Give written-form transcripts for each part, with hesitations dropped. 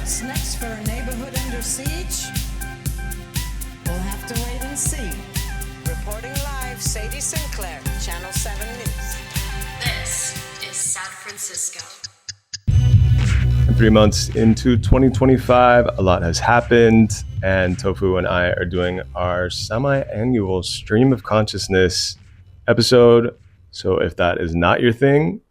What's next for a neighborhood under siege? We'll have to wait and see. Reporting live, Sadie Sinclair, Channel 7 News. This is San Francisco. 3 months into 2025, a lot has happened, and Tofu and I are doing our semi-annual Stream of Consciousness episode. So if that is not your thing,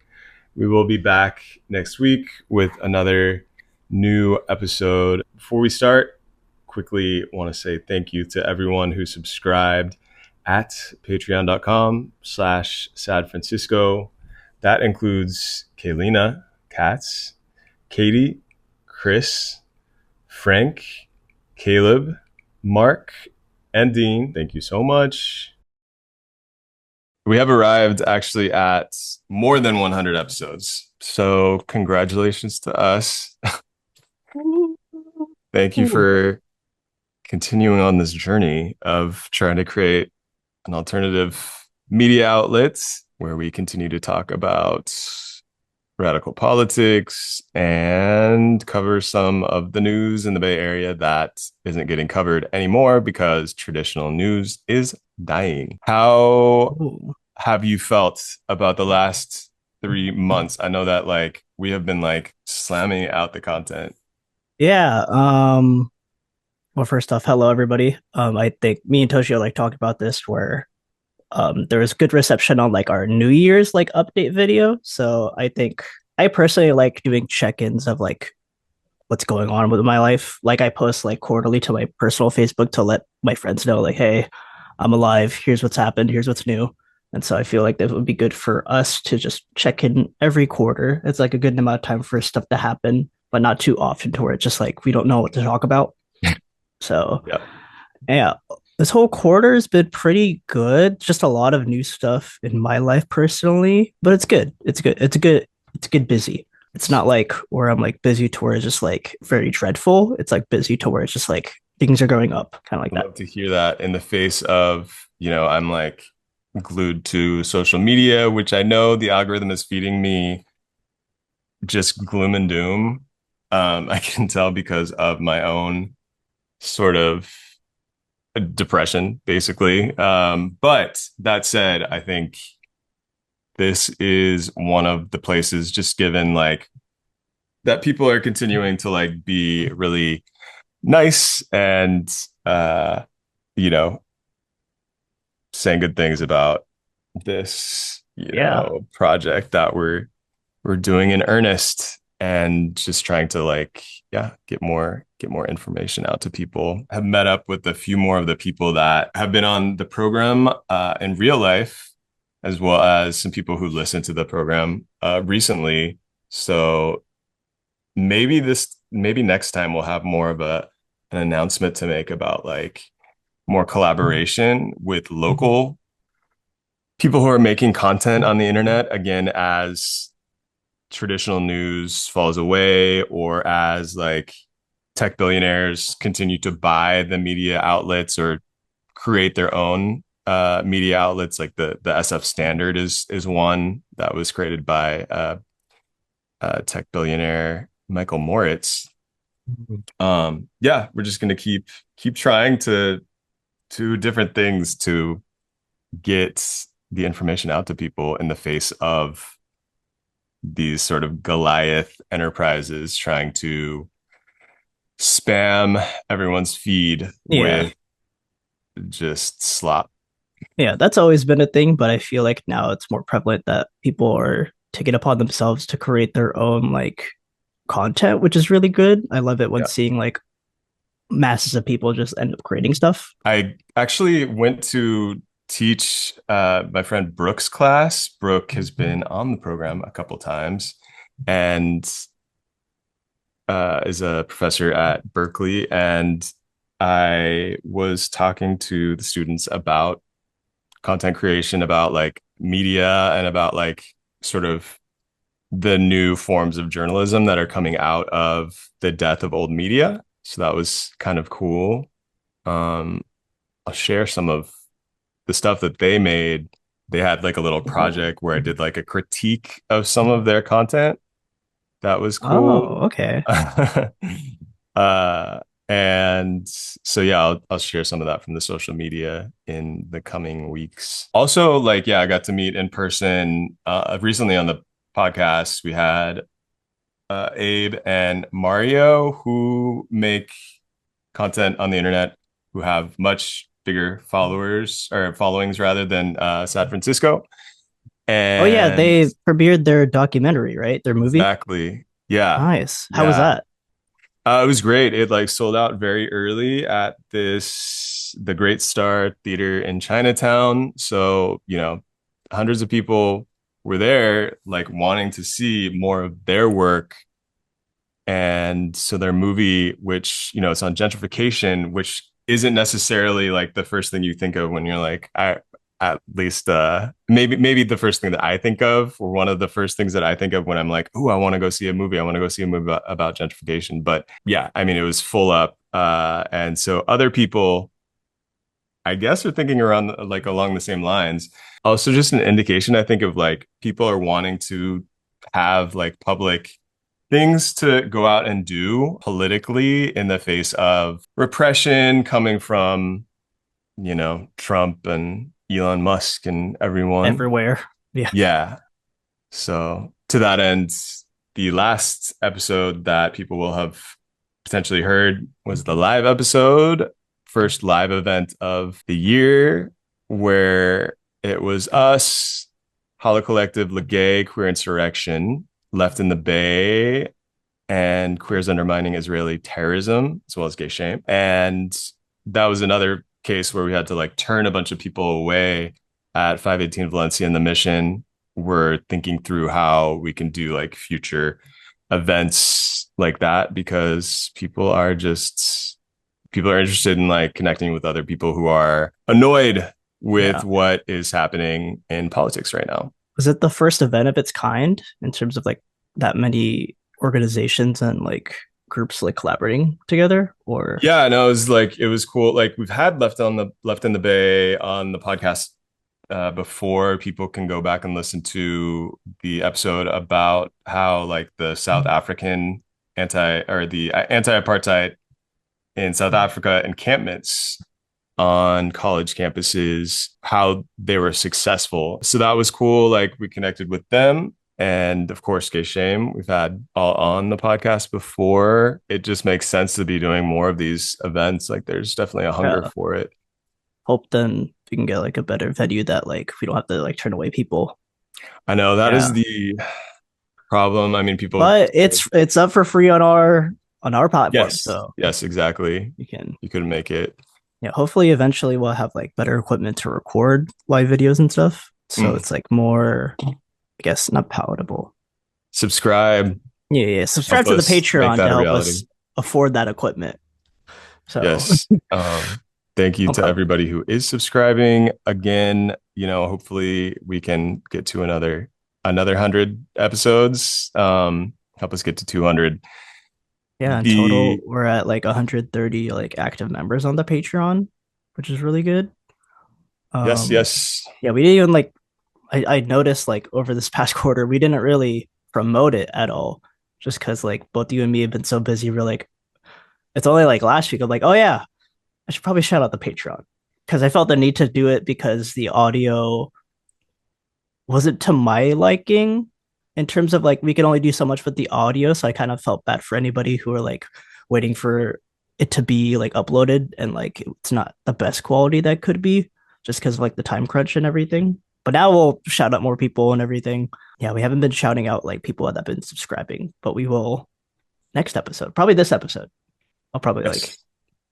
we will be back next week with another new episode. Before we start, quickly want to say thank you to everyone who subscribed at patreon.com/sadfrancisco. That includes Kaylina, Katz, Katie, Chris, Frank, Caleb, Mark, and Dean. Thank you so much. We have arrived actually at more than 100 episodes. So congratulations to us. Thank you for continuing on this journey of trying to create an alternative media outlet where we continue to talk about radical politics and cover some of the news in the Bay Area that isn't getting covered anymore because traditional news is dying. How have you felt about the last 3 months? I know that we have been slamming out the content. Yeah. Well, first off, hello everybody. I think me and Toshio talked about this where there was good reception on our New Year's update video. So I think I personally like doing check-ins of what's going on with my life. I post quarterly to my personal Facebook to let my friends know hey, I'm alive. Here's what's happened. Here's what's new. And so I feel like that would be good for us to just check in every quarter. It's a good amount of time for stuff to happen, but not too often to where it's just we don't know what to talk about. So yeah, this whole quarter has been pretty good. Just a lot of new stuff in my life personally, but it's good. It's good. It's good busy. It's not where I'm busy to where it's just very dreadful. It's busy to where it's just things are going up, kind of I love to hear that in the face of, I'm glued to social media, which I know the algorithm is feeding me just gloom and doom. I can tell because of my own sort of depression, basically. But that said, I think this is one of the places, just given that people are continuing to be really nice and saying good things about this project that we're doing in earnest, and just trying to get more information out to people. Have met up with a few more of the people that have been on the program in real life, as well as some people who listened to the program recently. So maybe next time we'll have more of an announcement to make about more collaboration with local people who are making content on the internet, again, as traditional news falls away, or as tech billionaires continue to buy the media outlets or create their own media outlets. The SF Standard is one that was created by tech billionaire Michael Moritz. We're just going to keep trying to do different things to get the information out to people in the face of these sort of Goliath enterprises trying to spam everyone's feed with just slop. Yeah, that's always been a thing, but I feel now it's more prevalent that people are taking it upon themselves to create their own content, which is really good. I love it when seeing masses of people just end up creating stuff. I actually went to teach my friend Brooke's class. Brooke has been on the program a couple times and is a professor at Berkeley. And I was talking to the students about content creation, about media, and about sort of the new forms of journalism that are coming out of the death of old media. So that was kind of cool. I'll share some of the stuff that they made. They had a little project where I did a critique of some of their content. That was cool. Oh, okay. Uh, and so yeah, I'll share some of that from the social media in the coming weeks. Also, like yeah, I got to meet in person recently on the podcast. We had Abe and Mario who make content on the internet who have much bigger followers or followings rather than San Francisco. Oh yeah, And they premiered their documentary, right? Their movie. exactly, yeah, Nice. How was yeah. that? It was great. It like sold out very early at the Great Star Theater in Chinatown. So, hundreds of people were there like wanting to see more of their work. And so their movie, which, it's on gentrification, which isn't necessarily like the first thing you think of when you're like, at least maybe the first thing that I think of, or one of the first things that I think of when I'm like, oh, I want to go see a movie. I want to go see a movie about gentrification. But yeah, I mean, it was full up. And so other people, I guess, are thinking around like along the same lines. Also, just an indication, I think, of like people are wanting to have like public things to go out and do politically in the face of repression coming from, Trump and Elon Musk and everyone. Everywhere. Yeah. Yeah. So to that end, the last episode that people will have potentially heard was the live episode, first live event of the year, where it was us, Hollow Collective, Legay, Queer Insurrection, Left in the Bay, and Queers Undermining Israeli Terrorism, as well as Gay Shame. And that was another case where we had to like turn a bunch of people away at 518 Valencia and the Mission. We're thinking through how we can do like future events like that because people are interested in like connecting with other people who are annoyed with Yeah. what is happening in politics right now. Was it the first event of its kind in terms of like that many organizations and like groups like collaborating together? Or Yeah, no, it was cool. Like we've had Left in the Bay on the podcast before. People can go back and listen to the episode about how like the South African anti-apartheid in South Africa encampments on college campuses, how they were successful. So that was cool. Like we connected with them. And of course, Gay Shame, we've had all on the podcast before. It just makes sense to be doing more of these events. Like there's definitely a hunger for it. hope then we can get like a better venue that like we don't have to like turn away people. I know that is Yeah. the problem. I mean, people, But it's up for free on our platform. yes, So yes, exactly. you You couldn't make it. yeah, hopefully eventually we'll have like better equipment to record live videos and stuff. So it's like more, I guess, not palatable. Subscribe. Yeah. Subscribe Help to the us make Patreon that to a help reality. us afford that equipment. So Yes. Thank you no to problem. everybody who is subscribing. Again, hopefully we can get to another 100 episodes. Help us get to 200. Yeah, in total The we're at like 130 like active members on the Patreon, which is really good. Yes, Um yes. yeah, we didn't even like I noticed like over this past quarter we didn't really promote it at all. Just because like both you and me have been so busy. We're like, it's only like last week I'm like, oh yeah, I should probably shout out the Patreon. Because I felt the need to do it because the audio wasn't to my liking in terms of like we could only do so much with the audio. So I kind of felt bad for anybody who are like waiting for it to be like uploaded and like it's not the best quality that could be just because of like the time crunch and everything. But now we'll shout out more people and everything. Yeah, we haven't been shouting out like people that have been subscribing, but we will next episode. Probably this episode. I'll probably like Yes.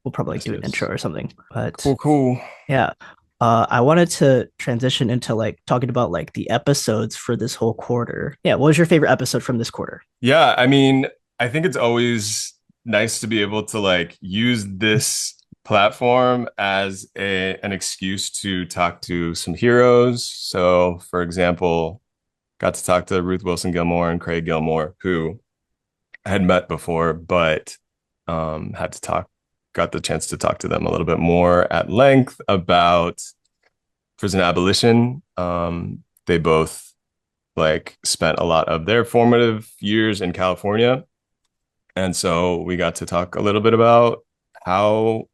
we'll probably like Yes, do an yes. intro or something. But Cool. yeah. I wanted to transition into like talking about like the episodes for this whole quarter. Yeah, what was your favorite episode from this quarter? Yeah, I mean, I think it's always nice to be able to like use this platform as an excuse to talk to some heroes. So, for example, got to talk to Ruth Wilson Gilmore and Craig Gilmore, who I had met before, but got the chance to talk to them a little bit more at length about prison abolition. They both like spent a lot of their formative years in California And so we got to talk a little bit about how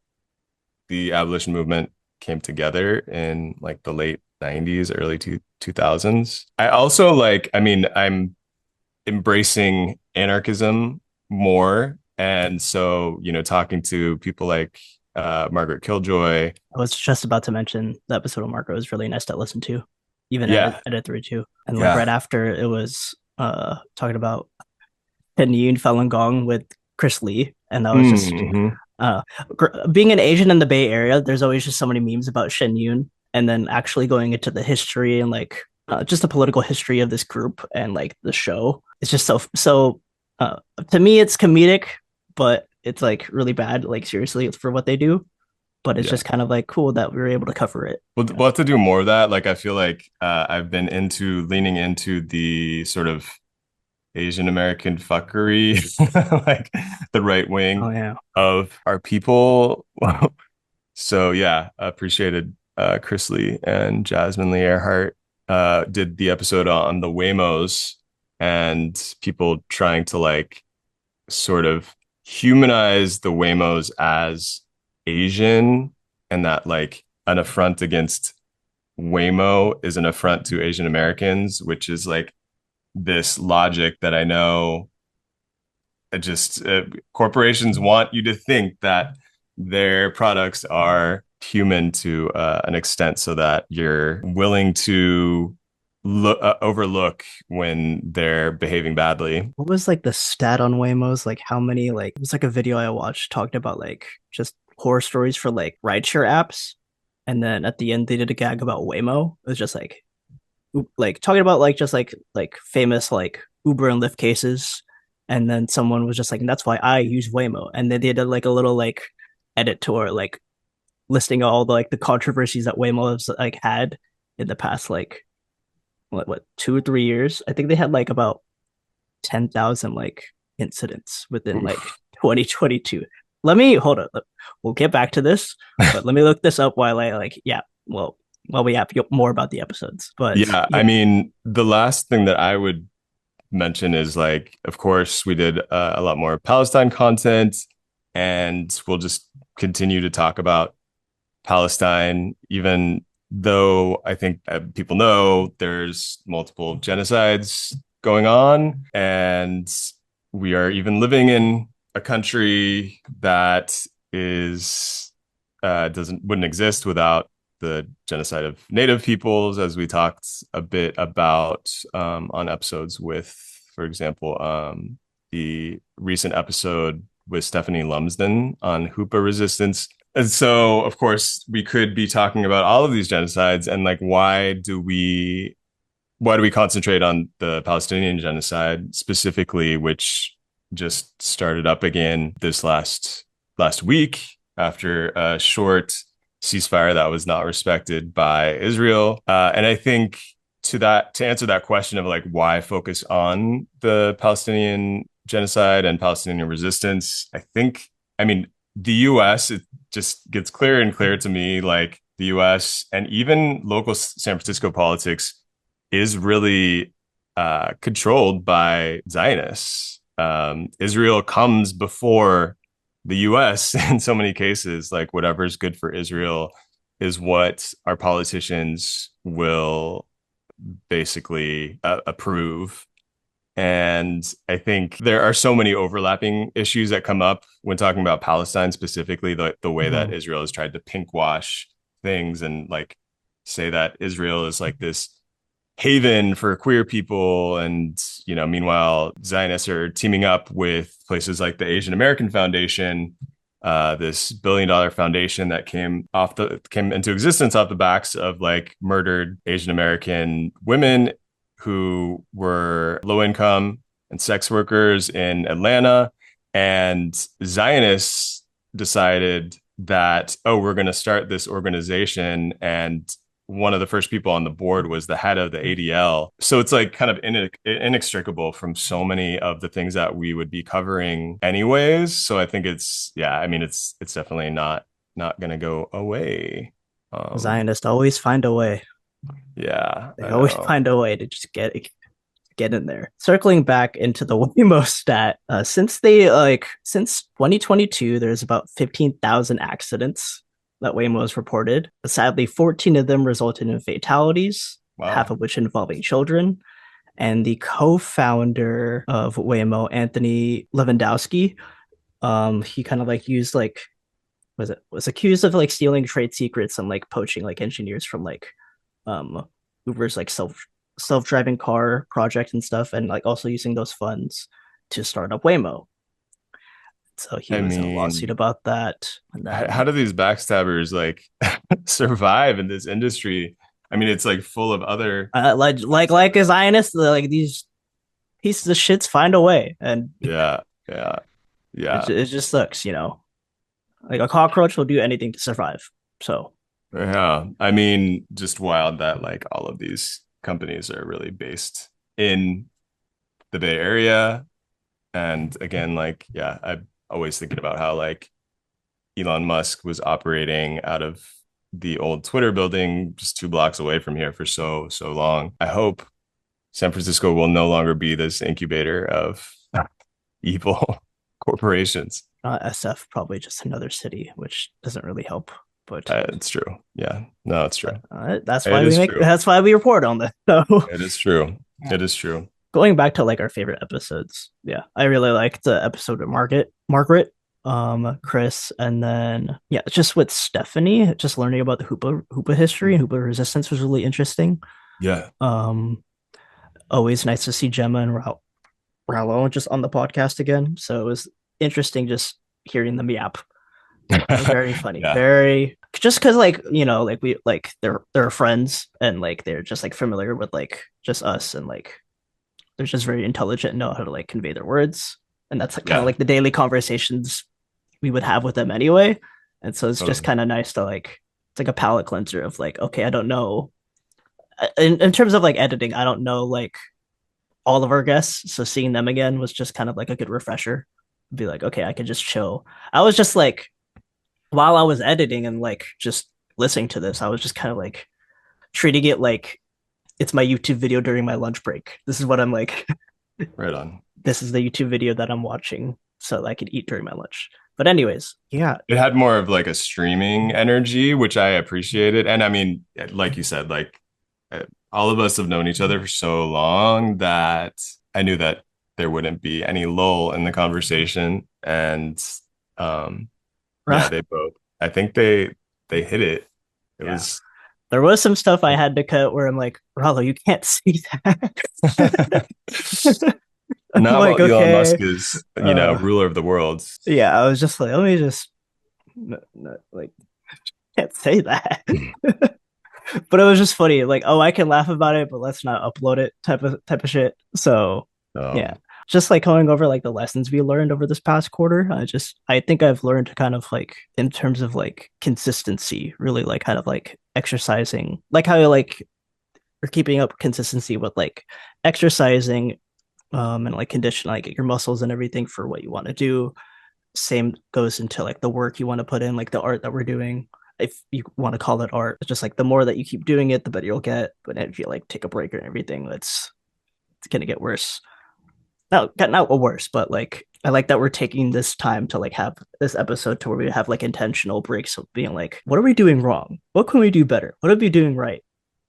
the abolition movement came together in like the late 90s, early 2000s. I also like, I mean, I'm embracing anarchism more. And so, talking to people like Margaret Killjoy. I was just about to mention the episode of Marco was really nice to listen to, even Yeah. edit through too. And like Yeah. right after it was talking about Pen Yoon Falun Gong with Chris Lee, and that was just Mm-hmm. uh being an Asian in the Bay Area. There's always just so many memes about Shen Yun, and then actually going into the history and like just the political history of this group and like the show. It's just so. Uh, to me, it's comedic, but it's like really bad. Like seriously, for what they do. But it's Yeah. just kind of like cool that we were able to cover it. We'll have to do more of that. Like, I feel like I've been into leaning into the sort of Asian American fuckery, like the right Oh wing yeah. of our people. So yeah, appreciated Chris Lee and Jasmine Lee Earhart did the episode on the Waymos and people trying to like sort of humanize the Waymos as Asian, and that like an affront against Waymo is an affront to Asian Americans, which is like this logic that I know just corporations want you to think that their products are human to an extent so that you're willing to overlook when they're behaving badly. What was like the stat on Waymos? Like how many like it was like a video I watched talked about like just horror stories for like rideshare apps. And then at the end they did a gag about Waymo. It was just like talking about like just like famous like Uber and Lyft cases. And then someone was just like, and that's why I use Waymo. And then they did like a little like edit tour like listing all the like the controversies that Waymo has like had in the past like what 2 or 3 years. I think they had like about 10,000 like incidents within like Oof. 2022. Let me hold on. We'll get back to this, but let me look this up while I like yeah. Well, while we have more about the episodes, but Yeah, I yeah, mean, the last thing that I would mention is like, of course, we did a lot more Palestine content, and we'll just continue to talk about Palestine, even though I think people know there's multiple genocides going on, and we are even living in a country that is wouldn't exist without the genocide of native peoples, as we talked a bit about on episodes with, for example, the recent episode with Stephanie Lumsden on Hoopa resistance. And so, of course, we could be talking about all of these genocides and like why do we concentrate on the Palestinian genocide specifically, which just started up again this last week after a short ceasefire that was not respected by Israel. And I think to answer that question of like why focus on the Palestinian genocide and Palestinian resistance, I mean, the US, it just gets clearer and clearer to me, like the US and even local San Francisco politics is really controlled by Zionists. Israel comes before the US in so many cases. Like whatever's good for Israel is what our politicians will basically approve. And I think there are so many overlapping issues that come up when talking about Palestine, specifically the way that Mhm. Israel has tried to pink wash things and like say that Israel is like this haven for queer people. And, meanwhile, Zionists are teaming up with places like the Asian American Foundation, this $1 billion foundation that came into existence off the backs of like murdered Asian American women who were low income and sex workers in Atlanta. And Zionists decided that, oh, we're going to start this organization. And one of the first people on the board was the head of the ADL. So it's like kind of inextricable from so many of the things that we would be covering anyways. So I think it's definitely not going to go away. Zionists always find a way. Yeah, They I always know. find a way to just get it. get in there. Circling back into the Waymo stat, since 2022, there's about 15,000 accidents that Waymo has reported. Sadly, 14 of them resulted in fatalities, half Wow. of which involving children. And the co-founder of Waymo, Anthony Lewandowski, he kind of like used like was accused of like stealing trade secrets and like poaching like engineers from like um Uber's like self-driving car project and stuff, and like also using those funds to start up Waymo. So he I was in a lawsuit mean, about that. And how then do these backstabbers like survive in this industry? I mean, it's like full of other like a Zionist, like these pieces of shits find a way, and yeah, yeah, yeah, it just sucks, you know. Like a cockroach will do anything to survive. So yeah. I mean, just wild that like all of these companies are really based in the Bay Area. And again, like, yeah, I'm always thinking about how like Elon Musk was operating out of the old Twitter building just 2 blocks away from here for so long. I hope San Francisco will no longer be this incubator of evil corporations. SF probably just another city, which doesn't really help. But It's true. Yeah, no, it's true. that's It why we is make true. that's why we report on this. So It is true. It is true. going back to like our favorite episodes, yeah, I really liked the episode with Margaret, Chris, and then yeah, just with Stephanie, just learning about the Hoopa history and Hoopa resistance was really interesting. Yeah. Um, Always nice to see Gemma and Rallo just on the podcast again. So it was interesting just hearing them yap. Very funny. Yeah. Very just because like you know like we like they're friends and like they're just like familiar with like just us and like they're just very intelligent and know how to like convey their words, and that's like, kind of Yeah. like the daily conversations we would have with them anyway. And so it's just Totally. kind of nice to like it's like a palate cleanser of like okay I don't know in terms of like editing I don't know like all of our guests, so seeing them again was just kind of like a good refresher. Be like okay I can just chill. I was just like while I was editing and like just listening to this, I was just kind of like treating it like it's my YouTube video during my lunch break. This is what I'm like. Right on. This is the YouTube video that I'm watching so that I could eat during my lunch. But anyways, yeah, It had more of like a streaming energy, which I appreciated. And I mean, like you said, like all of us have known each other for so long that I knew that there wouldn't be any lull in the conversation. And yeah, they both, I think they hit it. It yeah. was There was some stuff I had to cut where I'm like, Rollo, you can't see that. I'm not like, while Elon okay. Musk is, Uh, ruler of the world. yeah, I was just like, let me just like can't say that. But it was just funny, like, oh, I can laugh about it, but let's not upload it type of shit. So yeah. Um, Just like going over like the lessons we learned over this past quarter. I think I've learned to kind of like in terms of like consistency, really like kind of like exercising, like how like you're keeping up consistency with like exercising and like condition like your muscles and everything for what you want to do. Same goes into like the work you want to put in, like the art that we're doing. If you want to call it art, it's just like the more that you keep doing it, the better you'll get. But if you like take a break or everything, it's gonna get worse. Not worse, but like I like that we're taking this time to like have this episode to where we have like intentional breaks of being like, what are we doing wrong? What can we do better? What are we doing right?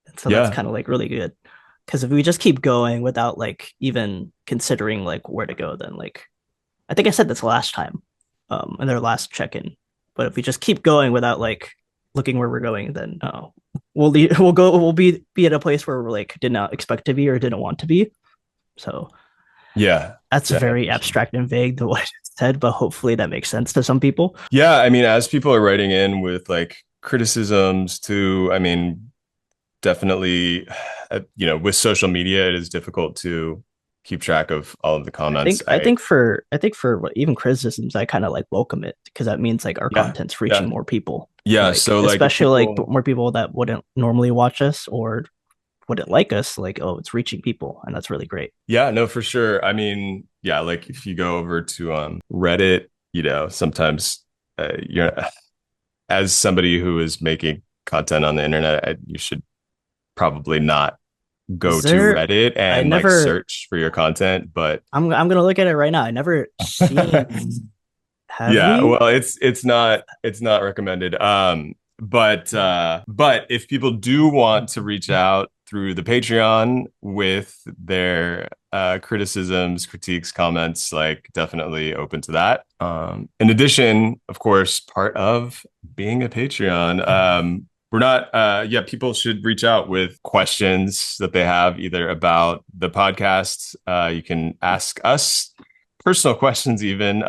And so that's yeah, kind of like really good. Because if we just keep going without like even considering like where to go, then like I think I said this last time, in their last check-in. But if we just keep going without like looking where we're going, then we'll be at a place where we're like did not expect to be or didn't want to be. So yeah, that's yeah, very for sure. abstract and vague the way I said, but hopefully that makes sense to some people. Yeah, I mean, as people are writing in with like criticisms too, I mean, definitely, with social media, it is difficult to keep track of all of the I comments. think I think for I think for what, even criticisms, I kind of like welcome it because that means like our Yeah, content's reaching yeah, more people, yeah. like So like, if especially like people, more people that wouldn't normally watch us or wouldn't like us. Like, oh, it's reaching people, and that's really great. yeah, no, for sure. I mean, yeah, like if you go over to Reddit, sometimes you're as somebody who is making content on the internet, you should probably not go Is to there? Reddit I and like never. search for your content, but I'm gonna look at it right now. I never seen. Have yeah, we? well, it's not recommended. But if people do want to reach out through the Patreon with their criticisms, critiques, comments, like definitely open to that. In addition, of course, part of being a Patreon, we're not yeah, people should reach out with questions that they have either about the podcast. You can ask us personal questions even.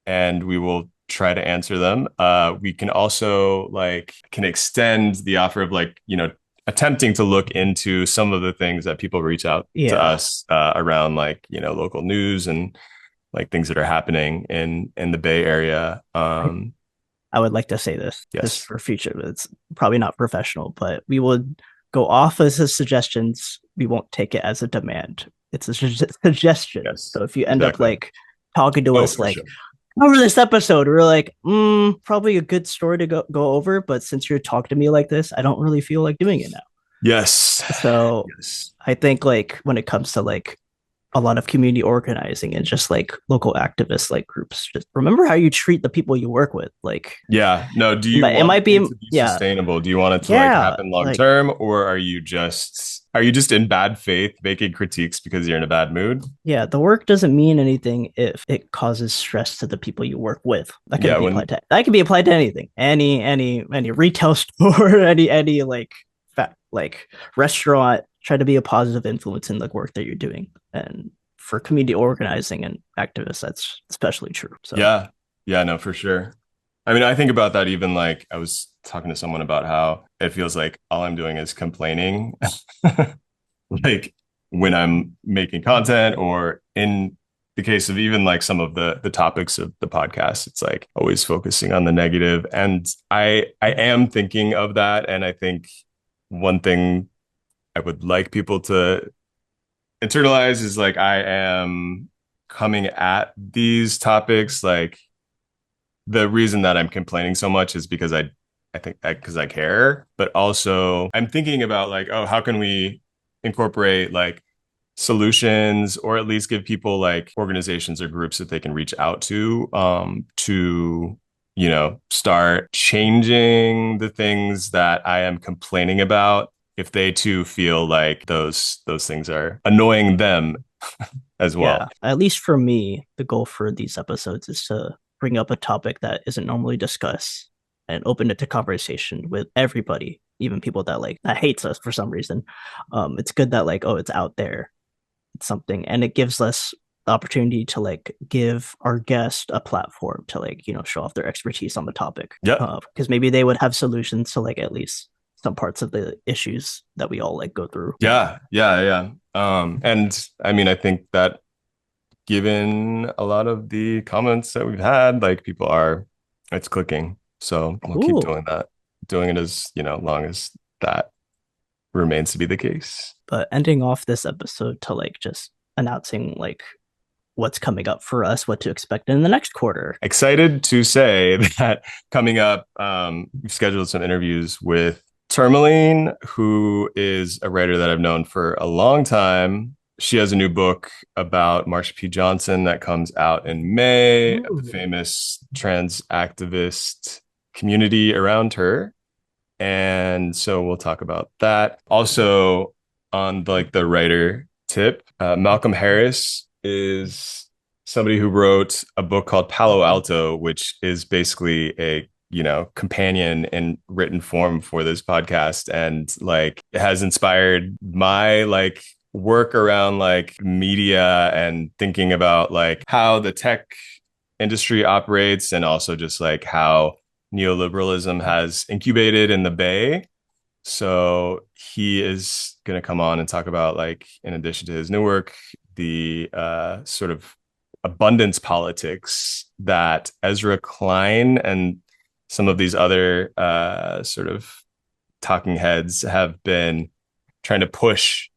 And we will try to answer them. We can also like can extend the offer of like, attempting to look into some of the things that people reach out to Yeah. us around like, local news and like things that are happening in the Bay Area. I, I would like to say this just Yes. for future. It's probably not professional, but we would go off as his suggestions. We won't take it as a demand. It's a suggestion. Yes. So if you end up Exactly. like talking to Oh, us for sure. like over this episode, we're like, probably a good story to go over, but since you're talking to me like this, I don't really feel like doing it now. Yes. So Yes. I think like when it comes to like a lot of community organizing and just like local activists like groups, just remember how you treat the people you work with. Like Yeah. No, do you it want might be it to be yeah, sustainable? Do you want it to like yeah, happen long like term, or are you just in bad faith making critiques because you're in a bad mood? yeah, the work doesn't mean anything if it causes stress to the people you work with. Yeah, when That can be applied to anything. Any retail store, any like like restaurant, try to be a positive influence in the work that you're doing. And for community organizing and activists, that's especially true. So yeah. Yeah, no, for sure. I mean, I think about that even like I was talking to someone about how it feels like all I'm doing is complaining. Like when I'm making content or in the case of even like some of the topics of the podcast, it's like always focusing on the negative. And I am thinking of that. And I think one thing I would like people to internalize is like I am coming at these topics like the reason that I'm complaining so much is because I think because I care, but also I'm thinking about like, oh, how can we incorporate like solutions or at least give people like organizations or groups that they can reach out to start changing the things that I am complaining about if they too feel like those things are annoying them as well. yeah, at least for me, the goal for these episodes is to bring up a topic that isn't normally discussed and open it to conversation with everybody, even people that like that hates us for some reason. It's good that like, oh, it's out there, it's something, and it gives us the opportunity to like give our guest a platform to like show off their expertise on the topic, Yeah. because maybe they would have solutions to like at least some parts of the issues that we all like go through. Yeah. Yeah. Yeah. And I mean, I think that given a lot of the comments that we've had, like it's clicking. So we'll keep Cool. doing that, doing it as, long as that remains to be the case. But ending off this episode to like just announcing like what's coming up for us, what to expect in the next quarter. Excited to say that coming up, we've scheduled some interviews with Tourmaline, who is a writer that I've known for a long time. She has a new book about Marsha P. Johnson that comes out in May of the famous trans activist community around her. And so we'll talk about that. Also, on the writer tip, Malcolm Harris is somebody who wrote a book called Palo Alto, which is basically a companion in written form for this podcast, and like it has inspired my like work around like media and thinking about like how the tech industry operates and also just like how neoliberalism has incubated in the Bay. So he is going to come on and talk about like, in addition to his new work, the sort of abundance politics that Ezra Klein and some of these other sort of talking heads have been trying to push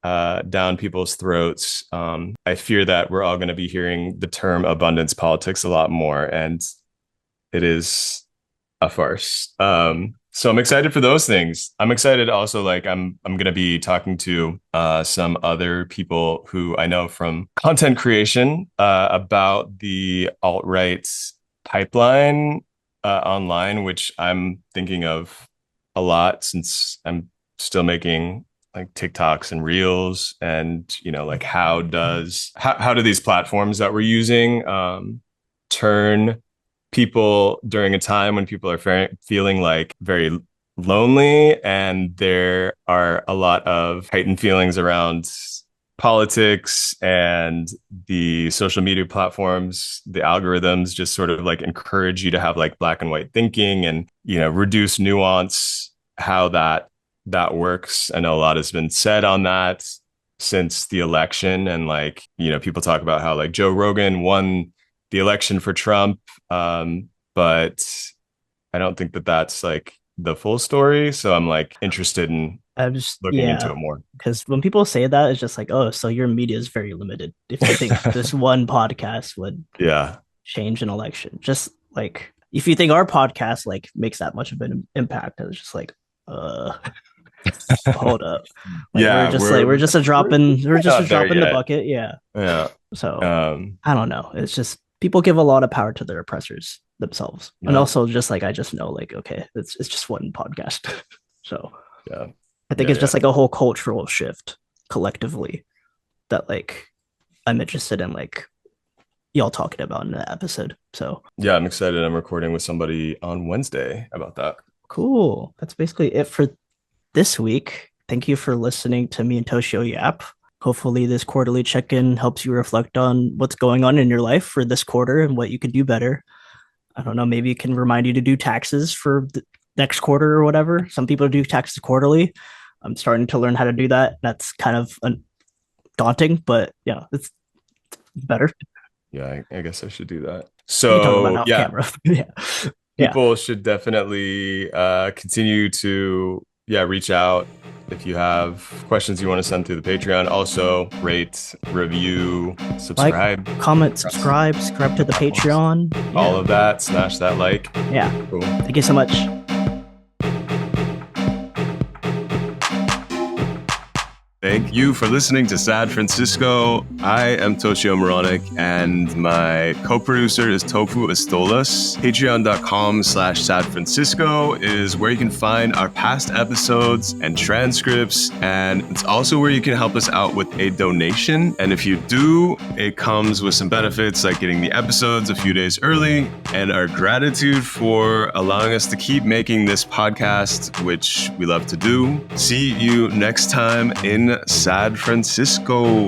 down people's throats. I fear that we're all going to be hearing the term abundance politics a lot more, and it is a farce. So I'm excited for those things. I'm excited also, like I'm gonna be talking to some other people who I know from content creation about the alt-right pipeline online, which I'm thinking of a lot since I'm still making like TikToks and Reels, and like how do these platforms that we're using turn people during a time when people are feeling like very lonely, and there are a lot of heightened feelings around politics, and the social media platforms, the algorithms just sort of like encourage you to have like black and white thinking, and reduce nuance, how that works. I know a lot has been said on that since the election, and like people talk about how like Joe Rogan won the election for Trump, but I don't think that that's like the full story. So I'm like interested in I'm just looking into it more. because when people say that, it's just like, oh, so your media is very limited. If you think this one podcast would change an election, just like if you think our podcast like makes that much of an impact, it's just like, hold up, like we're just a drop in, we're just a drop in the bucket, yeah. So I don't know. It's just people give a lot of power to their oppressors themselves, and also just like I just know like okay, it's just one podcast, so I think it's just like a whole cultural shift collectively that like I'm interested in like y'all talking about in the episode. So yeah, I'm excited. I'm recording with somebody on Wednesday about that. Cool. That's basically it for this week. Thank you for listening to me and Toshio yap. Hopefully this quarterly check-in helps you reflect on what's going on in your life for this quarter and what you could do better. I don't know, maybe it can remind you to do taxes for the next quarter or whatever. Some people do taxes quarterly. I'm starting to learn how to do that. That's kind of daunting, but yeah, it's better. Yeah, I guess I should do that. So you talk about off camera. People should definitely continue to reach out if you have questions you want to send through the Patreon. Also, rate, review, subscribe, like, comment, subscribe to the Patreon. All of that. Smash that like. Yeah. Cool. Thank you so much. Thank you for listening to Sad Francisco. I am Toshio Meronek, and my co-producer is Tofu Estolas. Patreon.com/Sad Francisco is where you can find our past episodes and transcripts, and it's also where you can help us out with a donation. And if you do, it comes with some benefits like getting the episodes a few days early, and our gratitude for allowing us to keep making this podcast, which we love to do. See you next time in Sad Francisco.